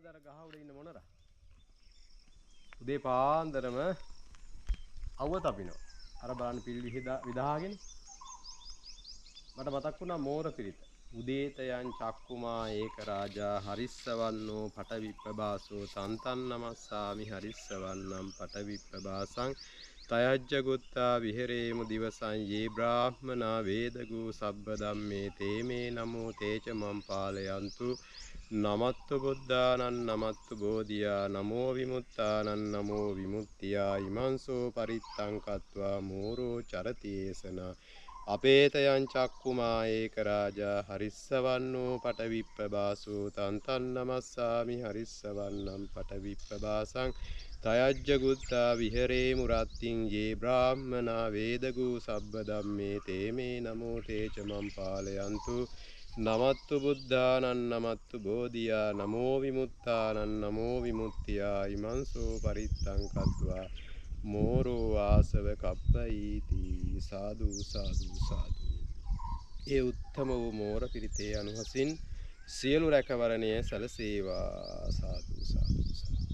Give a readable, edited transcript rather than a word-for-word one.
අර ගහ උඩ ඉන්න මොනරා? උදේ පාන්දරම අවුව තපිනවා. අර බලන්න පිල් විදාගෙන. මට මතක් වුණා මෝර පිරිත. උදේතයන් චක්කුමා ඒක රාජා හරිස්සවන්නෝ පටවිප්පබාසෝ තන්තන් නමස්සාමි හරිස්සවන්නම් පටවිප්පබාසං තයජ්ජගුත්තා විහෙරේමු දිවසං යේ බ්‍රාහ්මනා වේදගූ සබ්බ ධම්මේ තේමේ නමෝ තේච මම් පාලයන්තු නමත්තු බුද්ධානං නමත්තු බෝධියා නමෝ විමුක්තානං නමෝ විමුක්තියා ඉමංසෝ පරිත්තං කତ୍වා මෝරෝ චරති ඒසනා අපේතයන් චක්කුමා ඒක රාජා හරිස්සවන්නෝ පටවිප්පබාසෝ තන්තන් නමස්සාමි හරිස්සවන්නම් පටවිප්පබාසං තයජ්ජගුත්තා විහෙරේ මුරත්තිං යේ බ්‍රාහ්මනා වේදගූ සබ්බ ධම්මේ තේමේ නමෝ තේච මම් පාලයන්තු නමත්තු බුද්ධානං නමත්තු බෝධියා නමෝ විමුක්තානං නමෝ විමුක්තියා ඉමංසෝ පරිත්තං කତ୍වා මෝරෝ ආසව කප්පයිති සාදු සාදු සාදු. ඒ උත්තම වූ මෝර පිරිතේ අනුහසින් සියලු රැකවරණය සැලසේවා සාදු සාදු සාදු.